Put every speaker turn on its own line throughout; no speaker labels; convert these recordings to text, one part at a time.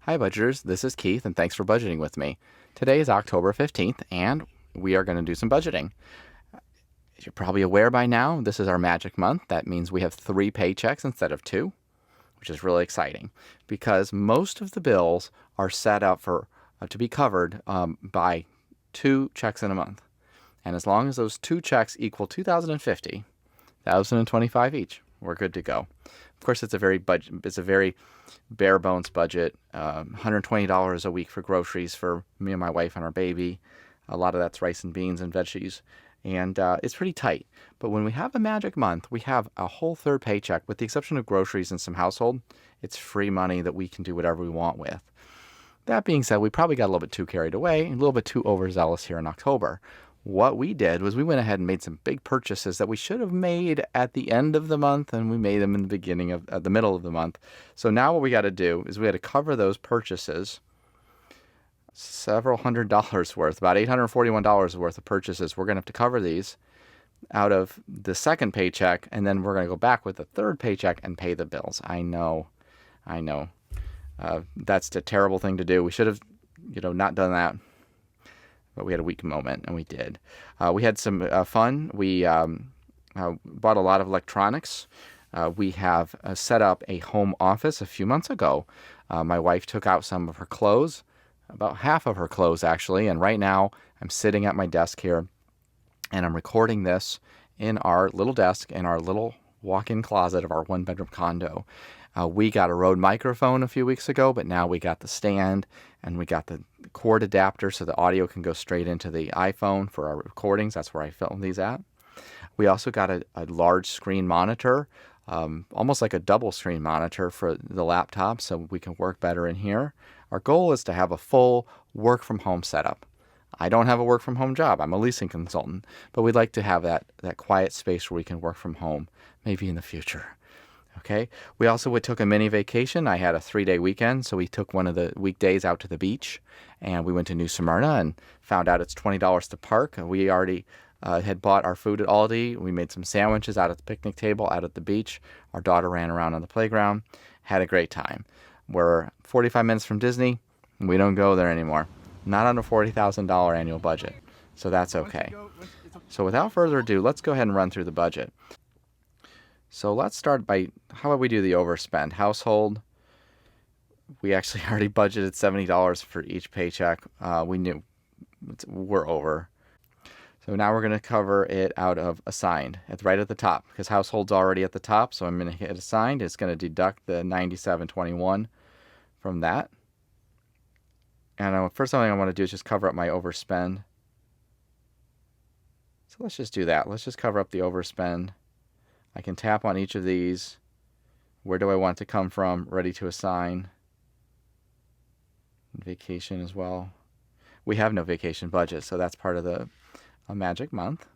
Hi budgeters, this is Keith and thanks for budgeting with me. Today is October 15th and we are going to do some budgeting. As you're probably aware by now, this is our magic month. That means we have 3 paychecks instead of 2, which is really exciting because most of the bills are set up for to be covered by 2 checks in a month. And as long as those 2 checks equal $2,050, $1,025 each, we're good to go. Of course, it's a very bare bones budget. $120 a week for groceries for me and my wife and our baby. A lot of that's rice and beans and veggies, and it's pretty tight. But when we have a magic month, we have a whole third paycheck, with the exception of groceries and some household. It's free money that we can do whatever we want with. That being said, we probably got a little bit too carried away, a little bit too overzealous here in October. What we did was we went ahead and made some big purchases that we should have made at the end of the month, and we made them in the beginning of the middle of the month. So now what we got to do is we had to cover those purchases, several $100s worth, about $841 worth of purchases. We're going to have to cover these out of the second paycheck, and then we're going to go back with the third paycheck and pay the bills. I know. That's a terrible thing to do. We should have, not done that. But we had a weak moment, and we did. We had some fun. We bought a lot of electronics. We have set up a home office a few months ago. My wife took out some of her clothes, about half of her clothes actually, and right now I'm sitting at my desk here, and I'm recording this in our little desk in our little walk-in closet of our 1-bedroom condo. We got a Rode microphone a few weeks ago, but now we got the stand and we got the cord adapter so the audio can go straight into the iPhone for our recordings. That's where I film these at. We also got a large screen monitor, almost like a double screen monitor for the laptop so we can work better in here. Our goal is to have a full work from home setup. I don't have a work from home job. I'm a leasing consultant, but we'd like to have that quiet space where we can work from home, maybe in the future. Okay. We also took a mini vacation. I had a 3-day weekend, so we took one of the weekdays out to the beach, and we went to New Smyrna and found out it's $20 to park. We already had bought our food at Aldi. We made some sandwiches out at the picnic table out at the beach. Our daughter ran around on the playground, had a great time. We're 45 minutes from Disney. We don't go there anymore. Not on a $40,000 annual budget, so that's okay. So without further ado, let's go ahead and run through the budget. So let's start by, how about we do the overspend? Household, we actually already budgeted $70 for each paycheck. We knew we're over. So now we're going to cover it out of assigned. It's right at the top because household's already at the top. So I'm going to hit assigned. It's going to deduct the $97.21 from that. And first thing I want to do is just cover up my overspend. So let's just do that. Let's just cover up the overspend. I can tap on each of these. Where do I want it to come from? Ready to assign. Vacation as well. We have no vacation budget, so that's part of a magic month.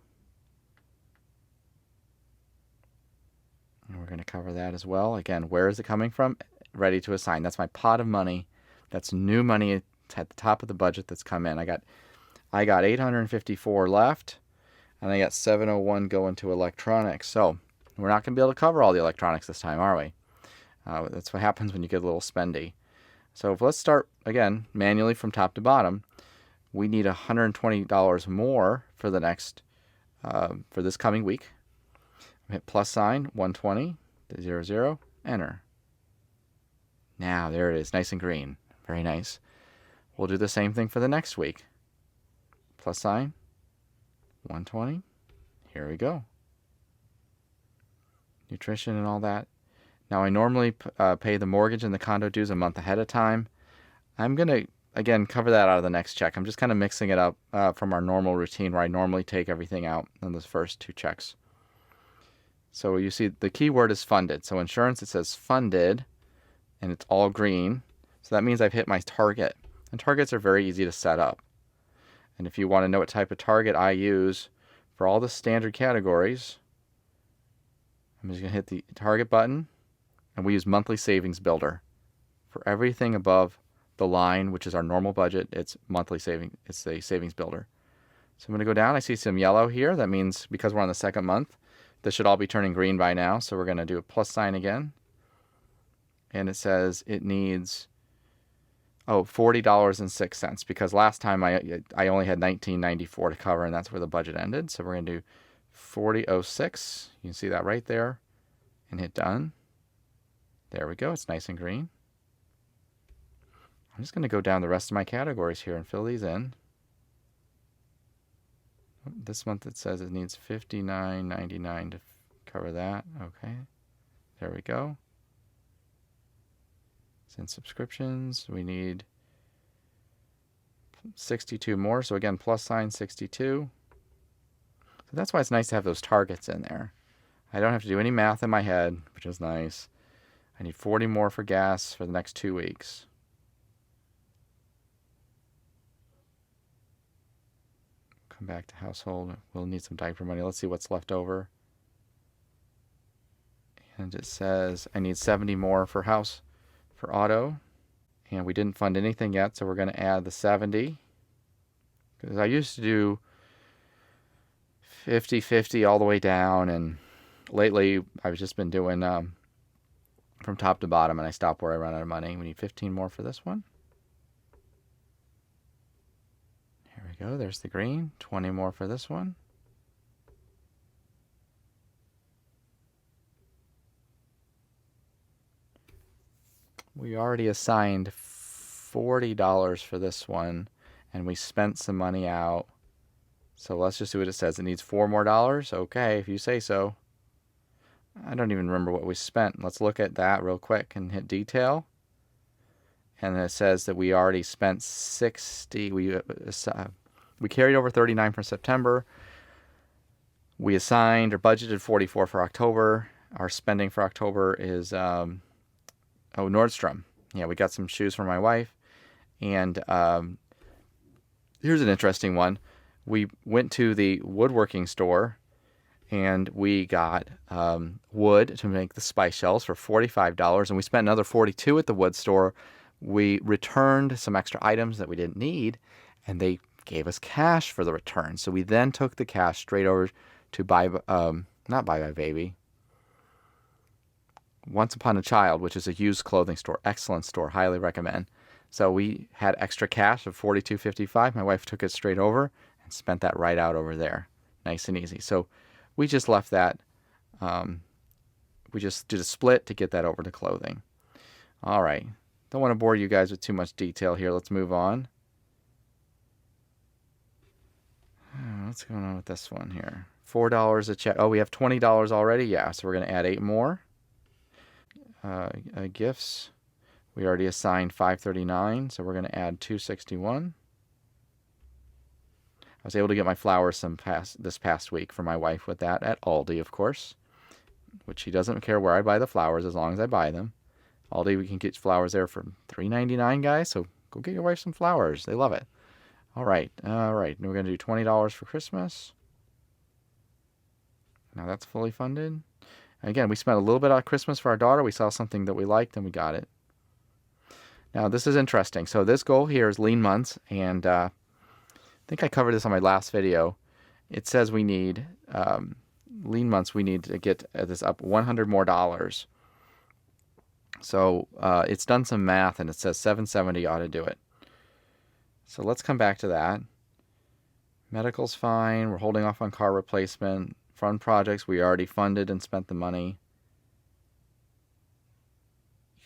And we're going to cover that as well. Again, where is it coming from? Ready to assign. That's my pot of money. That's new money at the top of the budget that's come in. I got $854 left, and I got $701 going to electronics. So we're not going to be able to cover all the electronics this time, are we? That's what happens when you get a little spendy. So let's start, again, manually from top to bottom. We need $120 more for the next, for this coming week. Hit plus sign, 120, 00, enter. Now, there it is, nice and green. Very nice. We'll do the same thing for the next week. Plus sign, 120, here we go. Nutrition and all that. Now I normally pay the mortgage and the condo dues a month ahead of time. I'm going to, again, cover that out of the next check. I'm just kind of mixing it up from our normal routine where I normally take everything out in the first 2 checks. So you see the key word is funded. So insurance, it says funded, and it's all green. So that means I've hit my target. And targets are very easy to set up. And if you want to know what type of target I use for all the standard categories, I'm just going to hit the target button, and we use monthly savings builder. For everything above the line, which is our normal budget, it's monthly saving. It's a savings builder. So I'm going to go down. I see some yellow here. That means because we're on the second month, this should all be turning green by now. So we're going to do a plus sign again. And it says it needs Oh, $40.06, because last time I only had $19.94 to cover, and that's where the budget ended. So we're going to do $40.06. You can see that right there, and hit done. There we go. It's nice and green. I'm just going to go down the rest of my categories here and fill these in. This month it says it needs $59.99 to cover that. Okay, there we go. In subscriptions, we need 62 more. So again, plus sign 62. So that's why it's nice to have those targets in there. I don't have to do any math in my head, which is nice. I need 40 more for gas for the next 2 weeks. Come back to household. We'll need some diaper money. Let's see what's left over. And it says I need 70 more for auto. And we didn't fund anything yet, so we're going to add the 70. Because I used to do 50-50 all the way down, and lately I've just been doing from top to bottom, and I stop where I run out of money. We need 15 more for this one. Here we go. There's the green. 20 more for this one. We already assigned $40 for this one, and we spent some money out. So let's just do what it says. It needs $4 more. Okay, if you say so. I don't even remember what we spent. Let's look at that real quick and hit detail. And it says that we already spent 60. We carried over 39 from September. We assigned or budgeted 44 for October. Our spending for October is Nordstrom. Yeah, we got some shoes for my wife. And here's an interesting one. We went to the woodworking store, and we got wood to make the spice shells for $45, and we spent another $42 at the wood store. We returned some extra items that we didn't need, and they gave us cash for the return. So we then took the cash straight over to not Buy Buy Baby, Once Upon a Child, which is a used clothing store. Excellent store, highly recommend. So we had extra cash of $42.55. My wife took it straight over and spent that right out over there. Nice and easy. So we just left that. We just did a split to get that over to clothing. All right. Don't want to bore you guys with too much detail here. Let's move on. What's going on with this one here? $4 a check. Oh, we have $20 already? Yeah, so we're going to add 8 more. Gifts. We already assigned $5.39, so we're going to add $2.61. I was able to get my flowers this past week for my wife with that at Aldi, of course, which she doesn't care where I buy the flowers as long as I buy them. Aldi, we can get flowers there for $3.99, guys, so go get your wife some flowers. They love it. All right. Now we're going to do $20 for Christmas. Now that's fully funded. Again, we spent a little bit on Christmas for our daughter. We saw something that we liked, and we got it. Now, this is interesting. So this goal here is lean months, and I think I covered this on my last video. It says we need, lean months, we need to get this up $100 more. So it's done some math, and it says 770 ought to do it. So let's come back to that. Medical's fine. We're holding off on car replacement. Fund projects, we already funded and spent the money.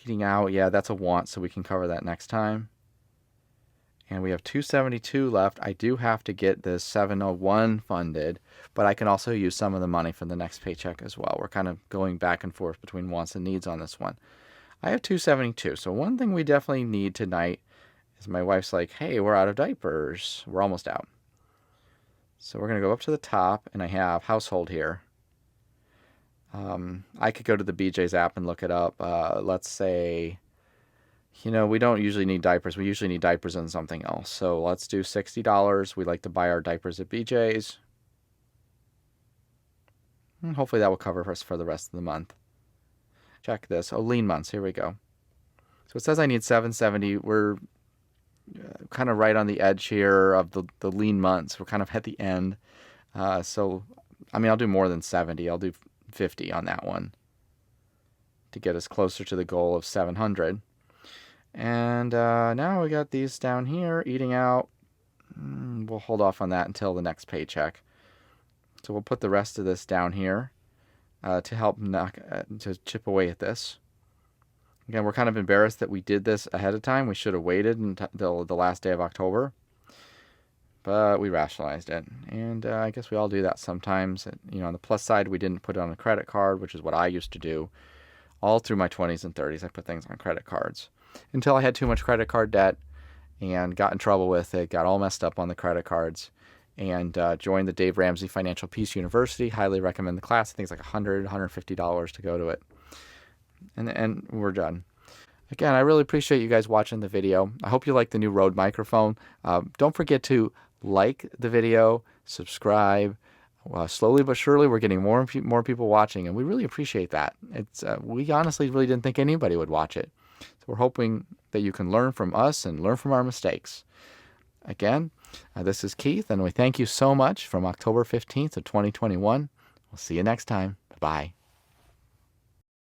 Eating out, yeah, that's a want, so we can cover that next time. And we have $272 left. I do have to get this 701 funded, but I can also use some of the money from the next paycheck as well. We're kind of going back and forth between wants and needs on this one. I have $272. So one thing we definitely need tonight is my wife's like, hey, we're out of diapers. We're almost out. So we're going to go up to the top, and I have household here. I could go to the BJ's app and look it up. Let's say, we don't usually need diapers. We usually need diapers and something else. So let's do $60. We like to buy our diapers at BJ's. And hopefully that will cover us for the rest of the month. Check this. Oh, lean months. Here we go. So it says I need 770. We're kind of right on the edge here of the lean months. We're kind of at the end. So, I'll do more than 70. I'll do 50 on that one to get us closer to the goal of 700. And now we got these down here eating out. We'll hold off on that until the next paycheck. So we'll put the rest of this down here to help to chip away at this. Again, we're kind of embarrassed that we did this ahead of time. We should have waited until the last day of October. But we rationalized it. And I guess we all do that sometimes. On the plus side, we didn't put it on a credit card, which is what I used to do. All through my 20s and 30s, I put things on credit cards. Until I had too much credit card debt and got in trouble with it, got all messed up on the credit cards, and joined the Dave Ramsey Financial Peace University. Highly recommend the class. I think it's like $100, $150 to go to it. And we're done. Again, I really appreciate you guys watching the video. I hope you like the new Rode microphone. Don't forget to like the video, subscribe. Slowly but surely, we're getting more and more people watching, and we really appreciate that. We honestly really didn't think anybody would watch it. So we're hoping that you can learn from us and learn from our mistakes. Again, this is Keith, and we thank you so much from October 15th of 2021. We'll see you next time. Bye-bye.